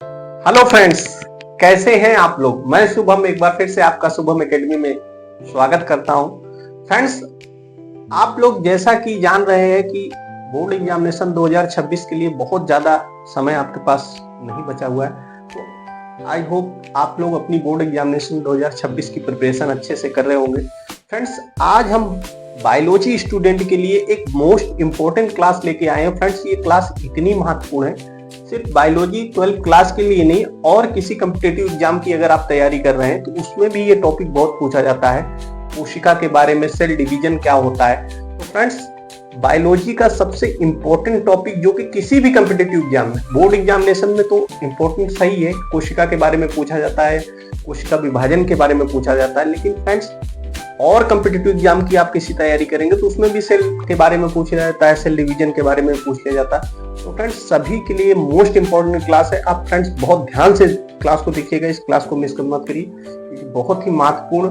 Hello friends, कैसे हैं आप लोग। मैं शुभम एक बार फिर से आपका शुभम एकेडमी में स्वागत करता हूं। फ्रेंड्स, आप लोग जैसा कि जान रहे हैं कि बोर्ड एग्जामिनेशन 2026 के लिए बहुत ज़्यादा समय आपके पास नहीं बचा हुआ है। तो आई होप आप लोग अपनी बोर्ड एग्जामिनेशन 2026 की प्रिपरेशन अच्छे से कर रहे होंगे। फ्रेंड्स, आज हम बायोलॉजी स्टूडेंट के लिए एक मोस्ट इम्पोर्टेंट क्लास लेके आए हैं। फ्रेंड्स, ये क्लास इतनी महत्वपूर्ण है, सिर्फ बायोलॉजी 12 क्लास के लिए नहीं, और किसी कम्पिटेटिव एग्जाम की अगर आप तैयारी कर रहे हैं तो उसमें भी ये टॉपिक बहुत पूछा जाता है। कोशिका के बारे में, सेल डिवीजन क्या होता है। तो फ्रेंड्स, बायोलॉजी का सबसे इंपॉर्टेंट टॉपिक जो कि किसी भी कम्पिटेटिव एग्जाम में, बोर्ड एग्जामिनेशन में तो इंपॉर्टेंट सही है, कोशिका के बारे में पूछा जाता है, कोशिका विभाजन के बारे में पूछा जाता है, लेकिन फ्रेंड्स और कम्पिटेटिव एग्जाम की आप किसी तैयारी करेंगे तो उसमें भी सेल के बारे में पूछा जाता है, सेल डिवीजन के बारे में पूछ लिया जाता है। तो फ्रेंड्स, सभी के लिए मोस्ट इंपॉर्टेंट क्लास है। आप फ्रेंड्स बहुत ध्यान से क्लास को देखिएगा, इस क्लास को मिस मत करिए, क्योंकि बहुत ही महत्वपूर्ण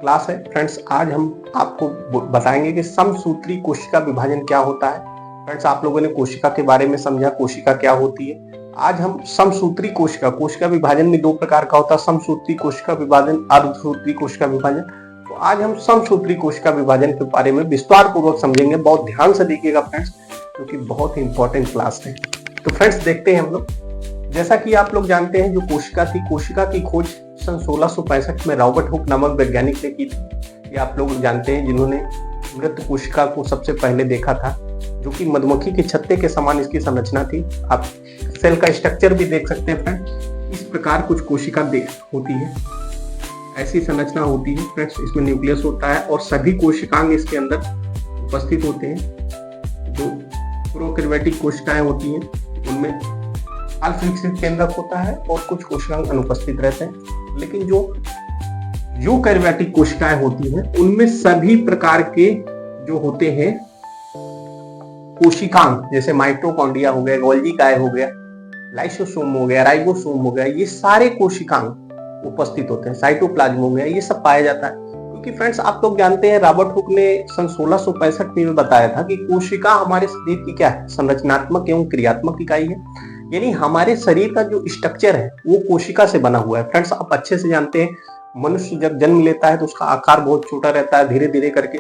क्लास है। फ्रेंड्स, आज हम आपको बताएंगे कि समसूत्री कोशिका विभाजन क्या होता है। फ्रेंड्स, आप लोगों ने कोशिका के बारे में समझा, कोशिका क्या होती है। आज हम समसूत्री कोशिका, कोशिका विभाजन में दो प्रकार का होता है, समसूत्री कोशिका विभाजन, अर्धसूत्री कोशिका विभाजन। तो आज हम समसूत्री कोशिका विभाजन के बारे में विस्तार पूर्वक समझेंगे। बहुत ध्यान से देखिएगा फ्रेंड्स, क्योंकि बहुत ही इंपॉर्टेंट क्लास है। तो फ्रेंड्स, देखते हैं हम लोग। जैसा कि आप लोग जानते हैं, जो कोशिका थी, कोशिका की खोज सन 1665 में रॉबर्ट हुक नामक वैज्ञानिक ने की थी। ये आप लोग जानते हैं, जिन्होंने मृत कोशिका को सबसे पहले देखा था, जो कि मधुमक्खी के छत्ते के समान इसकी संरचना थी। आप सेल का स्ट्रक्चर भी देख सकते हैं फ्रेंड्स, इस प्रकार कुछ कोशिका होती है, ऐसी संरचना होती है फ्रेंड्स। इसमें न्यूक्लियस होता है और सभी कोशिकांग इसके अंदर उपस्थित होते हैं। जो प्रोकैरियोटिक कोशिकाएं होती हैं उनमें अल्फ विकसित केंद्रक होता है और कुछ कोशिकांग अनुपस्थित रहते हैं। लेकिन जो यूकैरियोटिक कोशिकाएं होती हैं उनमें सभी प्रकार के जो होते हैं कोशिकांग, जैसे माइटोकॉन्ड्रिया हो गया, गोल्गी काय हो गया, लाइसोसोम हो गया, राइबोसोम हो गया, ये सारे कोशिकांग उपस्थित होते हैं। साइटोप्लाज्म हो गया, ये सब पाया जाता है। क्योंकि फ्रेंड्स, आप लोग जानते हैं, रॉबर्ट हुक ने सन 1665 में बताया था कि कोशिका हमारे शरीर की क्या है, संरचनात्मक एवं क्रियात्मक इकाई है। यानी हमारे शरीर का जो स्ट्रक्चर है वो कोशिका से बना हुआ है। फ्रेंड्स, आप अच्छे से जानते हैं, मनुष्य जब जन्म लेता है तो उसका आकार बहुत छोटा रहता है, धीरे धीरे करके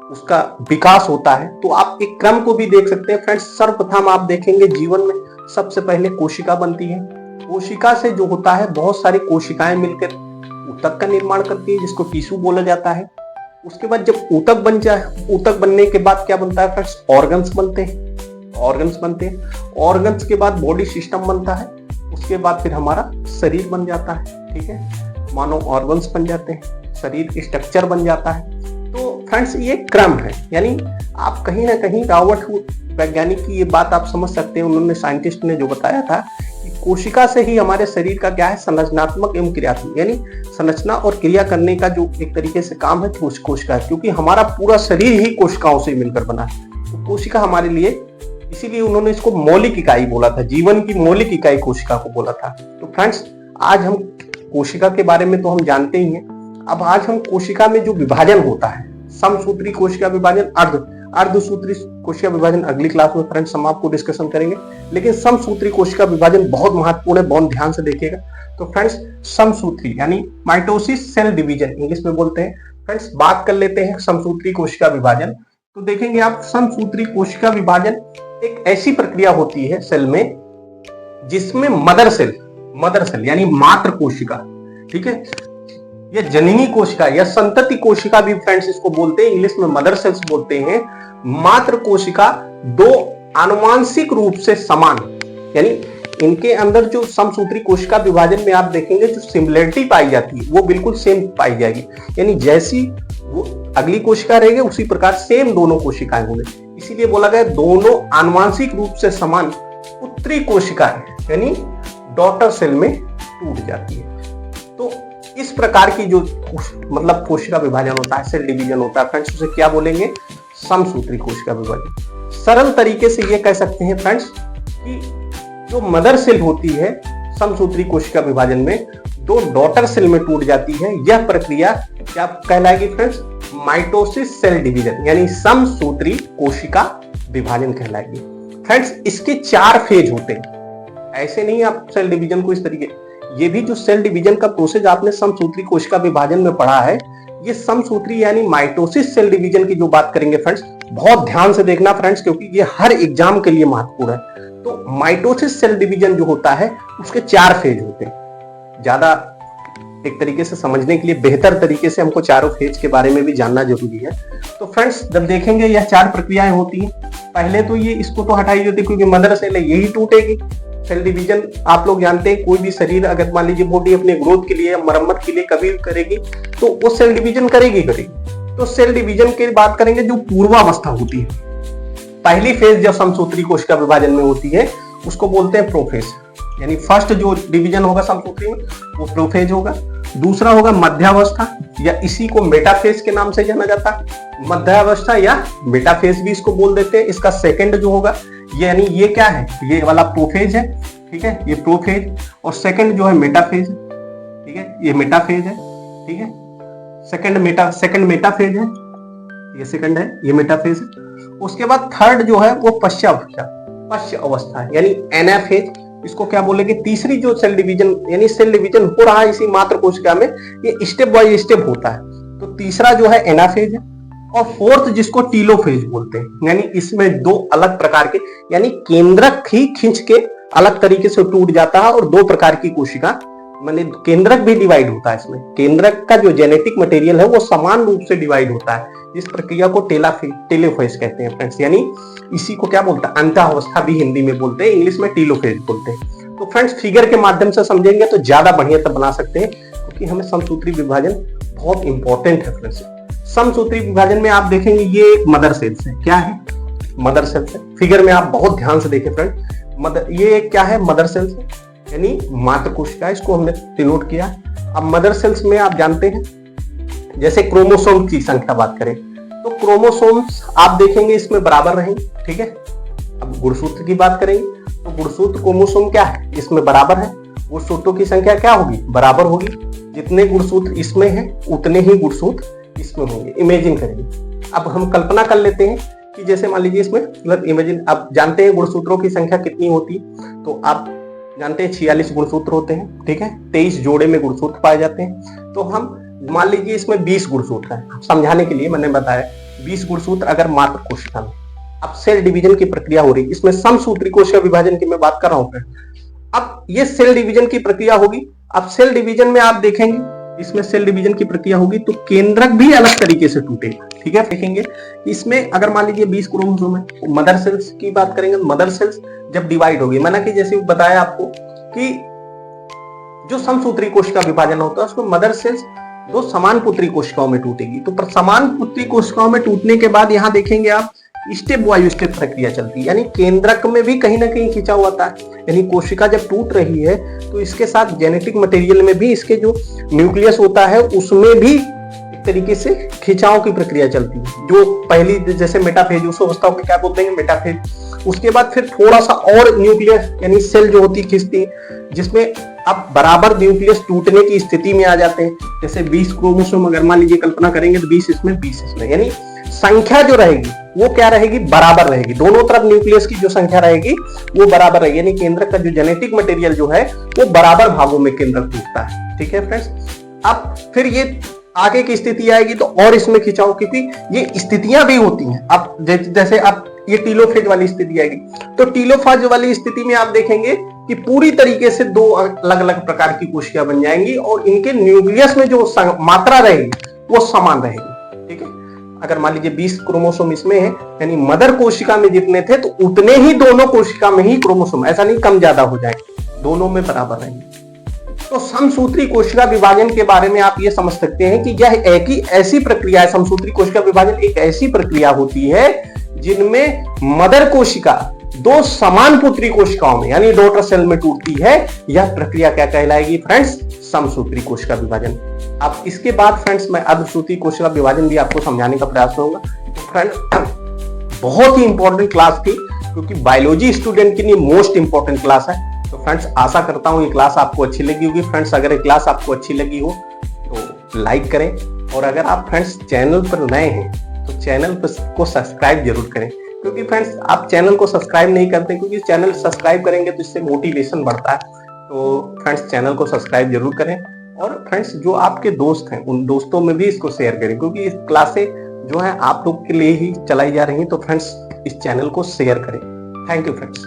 उसका विकास होता है। तो आप एक क्रम को भी देख सकते हैं फ्रेंड्स। सर्वप्रथम आप देखेंगे, जीवन में सबसे पहले कोशिका बनती है। कोशिका से जो होता है, बहुत सारी कोशिकाएं मिलकर ऊतक का निर्माण करती है, जिसको टिश्यू बोला जाता है। उसके बाद जब ऊतक बन जाए, ऊतक बनने के बाद क्या बनता है फ्रेंड्स, ऑर्गन्स बनते हैं। ऑर्गन्स के बाद बॉडी सिस्टम बनता है। उसके बाद फिर हमारा शरीर बन जाता है। ठीक है, मानव ऑर्गन्स बन जाते हैं, शरीर स्ट्रक्चर बन जाता है। तो फ्रेंड्स, ये क्रम है। यानी आप कहीं ना कहीं रॉबर्ट हुक वैज्ञानिक की ये बात आप समझ सकते हैं। उन्होंने, साइंटिस्ट ने जो बताया था कि कोशिका से ही हमारे शरीर का क्या है, संरचनात्मक एवं क्रियात्मक, यानी संरचना और क्रिया करने का जो एक तरीके से काम है कोशिका है। क्योंकि हमारा पूरा शरीर ही कोशिकाओं से मिलकर बना है। तो कोशिका हमारे लिए, इसीलिए उन्होंने इसको मौलिक इकाई बोला था, जीवन की मौलिक इकाई कोशिका को बोला था। तो फ्रेंड्स, आज हम कोशिका के बारे में तो हम जानते ही हैं। अब आज हम कोशिका में जो विभाजन होता है, समसूत्री कोशिका विभाजन, अर्धसूत्री कोशिका विभाजन, अगली क्लास में फ्रेंड्स हम आपको डिस्कशन करेंगे। लेकिन समसूत्री कोशिका विभाजन बहुत महत्वपूर्ण है, बहुत ध्यान से देखिएगा। तो फ्रेंड्स, समसूत्री यानी माइटोसिस सेल डिवीजन इंग्लिश में बोलते हैं। फ्रेंड्स, बात कर लेते हैं समसूत्री कोशिका विभाजन। तो देखेंगे आप, समसूत्री कोशिका विभाजन एक ऐसी प्रक्रिया होती है सेल में जिसमें मदर सेल यानी मात्र कोशिका, ठीक है, या जननी कोशिका या संतति कोशिका भी फ्रेंड्स इसको बोलते हैं, इंग्लिश में मदर सेल्स बोलते हैं। मात्र कोशिका दो आनुवांशिक रूप से समान, यानी इनके अंदर जो समसूत्री कोशिका विभाजन में आप देखेंगे जो सिमिलरिटी पाई जाती है वो बिल्कुल सेम पाई जाएगी। यानी जैसी वो अगली कोशिका रहेगी उसी प्रकार सेम दोनों कोशिकाएं होंगी। इसीलिए बोला गया दोनों आनुवांशिक रूप से समान पुत्री कोशिकाएं यानी डॉटर सेल में टूट जाती है। तो इस प्रकार की जो मतलब कोशिका विभाजन होता है, सेल डिवीजन होता है फ्रेंड्स, उसे क्या बोलेंगे, समसूत्री कोशिका विभाजन। सरल तरीके से ये कह सकते हैं फ्रेंड्स कि जो मदर सेल होती है समसूत्री कोशिका विभाजन में, दो डॉटर सेल में टूट जाती है। यह प्रक्रिया क्या कहलाएगी फ्रेंड्स, माइटोसिस सेल डिवीजन यानी समसूत्री कोशिका विभाजन कहलाएगी। फ्रेंड्स, इसके 4 फेज होते हैं। ऐसे नहीं आप सेल डिवीजन को इस तरीके, ये भी जो सेल डिवीजन का प्रोसेस आपने समसूत्री कोशिका विभाजन में पढ़ा है, ये समसूत्री यानी माइटोसिस सेल डिवीजन की जो बात करेंगे फ्रेंड्स, बहुत ध्यान से देखना फ्रेंड्स, क्योंकि ये हर एग्जाम के लिए महत्वपूर्ण है। तो माइटोसिस सेल डिवीजन जो होता है उसके 4 फेज होते हैं। ज्यादा एक तरीके से समझने के लिए बेहतर तरीके से हमको चारों फेज के बारे में भी जानना जरूरी है। तो फ्रेंड्स जब देखेंगे यह 4 प्रक्रियाएं होती हैं। पहले तो ये इसको तो हटाई देती, क्योंकि मदर सेल है यही टूटेगी। सेल डिवीजन आप लोग जानते हैं, कोई भी शरीर अगर मान लीजिए बॉडी अपने ग्रोथ के लिए या मरम्मत के लिए कभी करेगी तो वो सेल डिवीजन करेगी। तो सेल डिवीजन की बात करेंगे जो पूर्वावस्था होती है, पहली फेज जब समसूत्री कोशिका विभाजन में होती है उसको बोलते हैं प्रोफेज, यानी फर्स्ट जो डिवीजन होगा समसूत्री में वो प्रोफेज होगा। दूसरा होगा मध्यावस्था, या इसी को मेटाफेज के नाम से जाना जाता है। मध्यावस्था या मेटाफेज भी इसको बोल देते हैं। इसका सेकंड जो होगा यानी ये क्या है, ये वाला प्रोफेज है, ठीक है, ये प्रोफेज, और सेकंड जो है मेटाफेज, ठीक है, ये मेटाफेज है, ठीक है, सेकंड मेटाफेज है, ये सेकंड है, ये मेटाफेज है। उसके बाद थर्ड जो है वो पश्च अवस्था है, यानी एनाफेज, इसको क्या बोलेंगे, तीसरी जो सेल डिवीजन यानी सेल डिवीजन हो रहा है इसी मात्र कोशिका में, ये स्टेप बाय स्टेप होता है। तो तीसरा जो है एनाफेज है, और फोर्थ जिसको टीलोफेज बोलते हैं, यानी इसमें 2 अलग प्रकार के, यानी केंद्रक ही खींच के अलग तरीके से टूट जाता है, और 2 प्रकार की कोशिका, माने केंद्रक भी डिवाइड होता है इसमें। केंद्रक का जो जेनेटिक मटेरियल है वो समान रूप से डिवाइड होता है। इस प्रक्रिया को टेलोफेज कहते हैं फ्रेंड्स, यानी इसी को क्या बोलते हैं, अंत्यावस्था भी हिंदी में बोलते हैं, इंग्लिश में टीलोफेज बोलते हैं। तो फ्रेंड्स फिगर के माध्यम से समझेंगे तो ज्यादा बढ़िया तब बना सकते हैं, क्योंकि हमें समसूत्री विभाजन बहुत इंपॉर्टेंट है फ्रेंड्स। समसूत्री विभाजन में आप देखेंगे ये एक मदर सेल्स है, क्या है, मदर सेल्स है। फिगर में आप बहुत ध्यान से देखें फ्रेंड, ये क्या है, मदर सेल्स है, यानी मातृ कोशिका, इसको हमने डिनोट किया। अब मदर सेल्स में आप जानते हैं जैसे क्रोमोसोम की संख्या बात करें तो क्रोमोसोम्स आप देखेंगे इसमें बराबर रहेंगे, ठीक है। अब गुणसूत्र की बात करेंगे तो गुणसूत्र क्रोमोसोम क्या है, इसमें बराबर है। गुणसूत्रों की संख्या क्या होगी, बराबर होगी। जितने गुणसूत्र इसमें हैं उतने ही गुणसूत्र इसमें होंगे। इमेजिन करेंगे, अब हम कल्पना कर लेते हैं कि जैसे मान लीजिए इसमें मतलब इमेजिन, आप जानते हैं गुणसूत्रों की संख्या कितनी होती है, तो आप जानते हैं 46 गुणसूत्र होते हैं, ठीक है, 23 जोड़े में गुणसूत्र पाए जाते हैं। तो हम मान लीजिए इसमें 20 गुणसूत्र है, समझाने के लिए मैंने बताया 20 गुणसूत्र अगर मात्र कोशिका में। अब सेल डिवीजन की प्रक्रिया हो रही, इसमें समसूत्री कोशिका विभाजन की मैं बात कर रहा हूं। अब ये सेल डिवीजन की प्रक्रिया होगी। अब सेल डिवीजन में आप देखेंगे इसमें सेल डिवीजन की प्रक्रिया होगी तो केंद्रक भी अलग तरीके से टूटेगा, ठीक है। देखेंगे इसमें अगर मान लीजिए 20 क्रोमोसोम है, मदर सेल्स की बात करेंगे, मदर सेल्स जब डिवाइड होगी, मैंने कि जैसे बताया आपको कि जो समसूत्री कोशिका विभाजन होता है उसमें मदर सेल्स 2 समान पुत्री कोशिकाओं में टूटेगी। तो समान पुत्री कोशिकाओं में टूटने के बाद यहाँ देखेंगे आप स्टेप बाय स्टेप प्रक्रिया चलती है, यानी केंद्रक में भी कहीं ना कहीं खिंचाव होता है। यानी कोशिका जब टूट रही है तो इसके साथ जेनेटिक मटेरियल में भी इसके जो न्यूक्लियस होता है उसमें भी एक तरीके से खिंचाव की प्रक्रिया चलती है। जो पहली जैसे मेटाफेज, उस अवस्था को क्या बोलते हैं, मेटाफेज। उसके बाद फिर थोड़ा सा और न्यूक्लियस यानी सेल जो होती खिंचती है, जिसमें अब बराबर न्यूक्लियस टूटने की स्थिति में आ जाते हैं। जैसे 20 क्रोमोसोम अगर मान लीजिए कल्पना करेंगे तो 20 इसमें 20 इसमें, यानी संख्या जो रहेगी वो क्या रहेगी, बराबर रहेगी। दोनों तरफ न्यूक्लियस की जो संख्या रहेगी वो बराबर रहेगी, यानी केंद्रक का जो जेनेटिक मटेरियल जो है वो बराबर भागों में केंद्रक टूटता है, ठीक है फ्रेंड्स। अब फिर ये आगे की स्थिति आएगी तो और इसमें खिंचाव, क्योंकि ये स्थितियां भी होती हैं। अब जैसे अब ये टीलोफेज वाली स्थिति आएगी तो टीलोफेज वाली स्थिति में आप देखेंगे कि पूरी तरीके से 2 अलग अलग प्रकार की कोशिका बन जाएंगी और इनके न्यूक्लियस में जो मात्रा रहेगी वो समान रहेगी, ठीक है। अगर मान लीजिए 20 क्रोमोसोम इसमें है, यानी मदर कोशिका में जितने थे तो उतने ही दोनों कोशिका में ही क्रोमोसोम, ऐसा नहीं कम ज्यादा हो जाएंगे, दोनों में बराबर रहेंगे। तो समसूत्री कोशिका विभाजन के बारे में आप ये समझ सकते हैं कि यह एक ही ऐसी प्रक्रिया है, समसूत्री कोशिका विभाजन एक ऐसी प्रक्रिया होती है जिनमें मदर कोशिका 2 समान पुत्री कोशिकाओं में यानी डॉटर सेल में टूटती है। यह प्रक्रिया क्या कहलाएगी फ्रेंड्स, समसूत्री कोशिका विभाजन। अब इसके बाद फ्रेंड्स मैं अर्धसूत्री कोशिका विभाजन भी आपको समझाने का प्रयास करूंगा। तो फ्रेंड्स बहुत ही इंपॉर्टेंट क्लास थी, क्योंकि बायोलॉजी स्टूडेंट के लिए मोस्ट इंपॉर्टेंट क्लास है। तो फ्रेंड्स आशा करता हूं ये क्लास आपको अच्छी लगी होगी। फ्रेंड्स अगर ये क्लास आपको अच्छी लगी हो तो लाइक करें, और अगर आप फ्रेंड्स चैनल पर नए हैं तो चैनल को सब्सक्राइब जरूर करें, क्योंकि फ्रेंड्स आप चैनल को सब्सक्राइब नहीं करते, क्योंकि चैनल सब्सक्राइब करेंगे तो इससे मोटिवेशन बढ़ता है। तो फ्रेंड्स चैनल को सब्सक्राइब जरूर करें, और फ्रेंड्स जो आपके दोस्त हैं उन दोस्तों में भी इसको शेयर करें, क्योंकि इस क्लासें जो है आप लोग के लिए ही चलाई जा रही हैं। तो फ्रेंड्स इस चैनल को शेयर करें। Thank you friends.